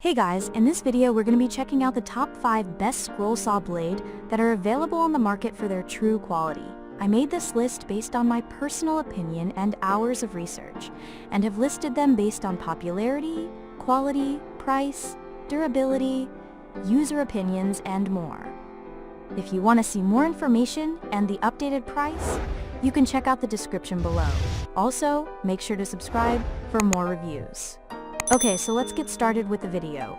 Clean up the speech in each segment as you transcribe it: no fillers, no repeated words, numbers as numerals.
Hey guys, in this video we're going to be checking out the top 5 best scroll saw blade that are available on the market for their true quality. I made this list based on my personal opinion and hours of research, and have listed them based on popularity, quality, price, durability, user opinions, and more. If you want to see more information and the updated price, you can check out the description below. Also, make sure to subscribe for more reviews. Okay, so let's get started with the video.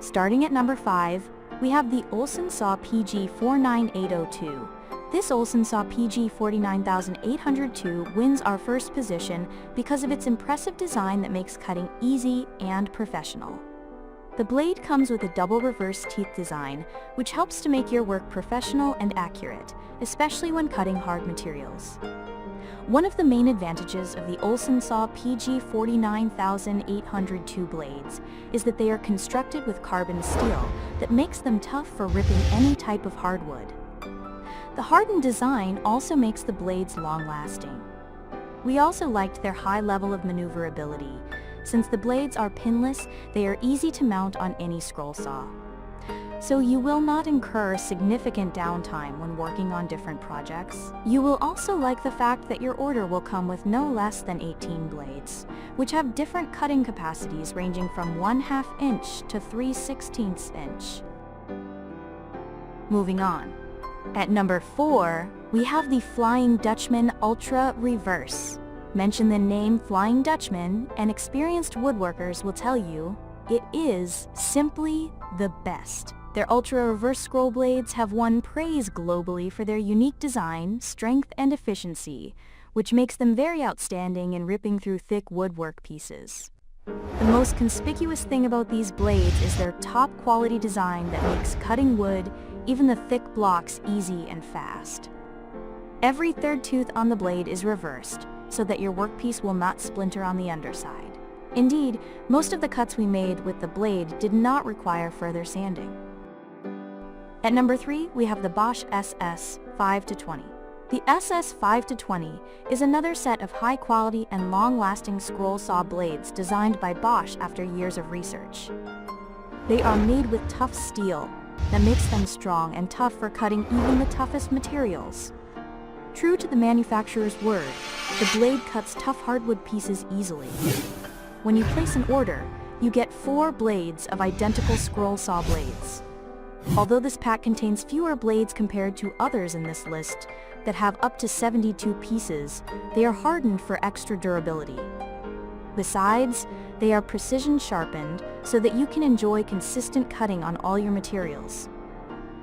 Starting at number 5, we have the Olsen Saw PG49802. This Olsen Saw PG49802 wins our first position because of its impressive design that makes cutting easy and professional. The blade comes with a double reverse teeth design, which helps to make your work professional and accurate, especially when cutting hard materials. One of the main advantages of the Olsen Saw PG49802 blades is that they are constructed with carbon steel that makes them tough for ripping any type of hardwood. The hardened design also makes the blades long-lasting. We also liked their high level of maneuverability. Since the blades are pinless, they are easy to mount on any scroll saw. So you will not incur significant downtime when working on different projects. You will also like the fact that your order will come with no less than 18 blades, which have different cutting capacities ranging from 1/2 inch to 3/16 inch. Moving on. At number 4, we have the Flying Dutchman Ultra Reverse. Mention the name Flying Dutchman, and experienced woodworkers will tell you it is simply the best. Their ultra-reverse scroll blades have won praise globally for their unique design, strength, and efficiency, which makes them very outstanding in ripping through thick woodwork pieces. The most conspicuous thing about these blades is their top-quality design that makes cutting wood, even the thick blocks, easy and fast. Every third tooth on the blade is reversed, so that your workpiece will not splinter on the underside. Indeed, most of the cuts we made with the blade did not require further sanding. At number 3, we have the Bosch SS520. The SS520 is another set of high-quality and long-lasting scroll saw blades designed by Bosch after years of research. They are made with tough steel that makes them strong and tough for cutting even the toughest materials. True to the manufacturer's word, the blade cuts tough hardwood pieces easily. When you place an order, you get 4 blades of identical scroll saw blades. Although this pack contains fewer blades compared to others in this list that have up to 72 pieces, they are hardened for extra durability. Besides, they are precision sharpened so that you can enjoy consistent cutting on all your materials.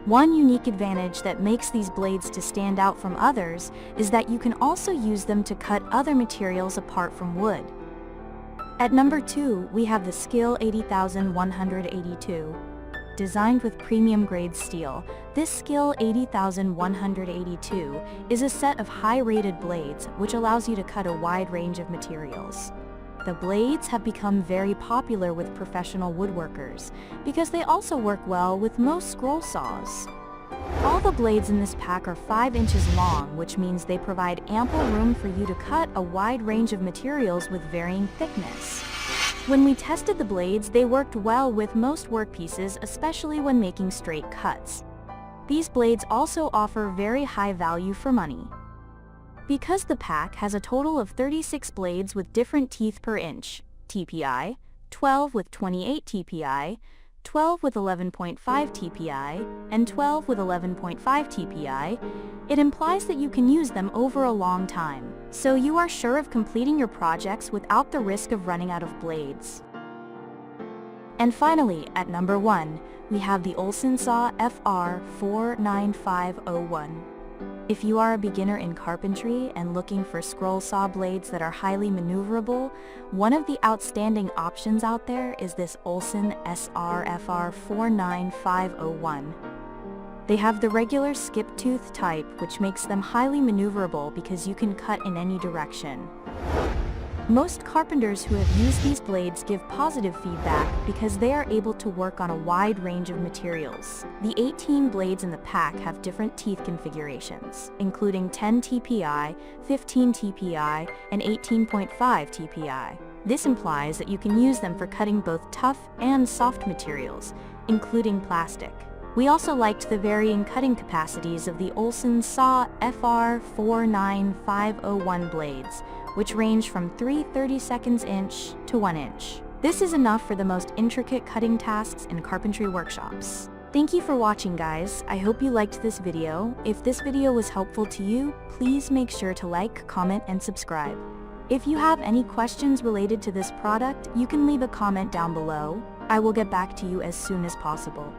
One unique advantage that makes these blades to stand out from others is that you can also use them to cut other materials apart from wood. At number 2, we have the Skil 80182. Designed with premium-grade steel, this Skil 80182 is a set of high-rated blades which allows you to cut a wide range of materials. The blades have become very popular with professional woodworkers because they also work well with most scroll saws. All the blades in this pack are 5 inches long, which means they provide ample room for you to cut a wide range of materials with varying thickness. When we tested the blades, they worked well with most workpieces, especially when making straight cuts. These blades also offer very high value for money. Because the pack has a total of 36 blades with different teeth per inch, TPI, 12 with 28 TPI, 12 with 11.5 TPI, and 12 with 11.5 TPI, it implies that you can use them over a long time, so you are sure of completing your projects without the risk of running out of blades. And finally, at number 1, we have the Olsen Saw FR49501. If you are a beginner in carpentry and looking for scroll saw blades that are highly maneuverable, one of the outstanding options out there is this Olsen Saw FR49501. They have the regular skip tooth type, which makes them highly maneuverable because you can cut in any direction. Most carpenters who have used these blades give positive feedback because they are able to work on a wide range of materials. The 18 blades in the pack have different teeth configurations, including 10 TPI, 15 TPI, and 18.5 TPI. This implies that you can use them for cutting both tough and soft materials, including plastic. We also liked the varying cutting capacities of the Olsen Saw FR49501 blades, which range from 3/32 inch to 1 inch. This is enough for the most intricate cutting tasks in carpentry workshops. Thank you for watching, guys. I hope you liked this video. If this video was helpful to you, please make sure to like, comment, and subscribe. If you have any questions related to this product, you can leave a comment down below. I will get back to you as soon as possible.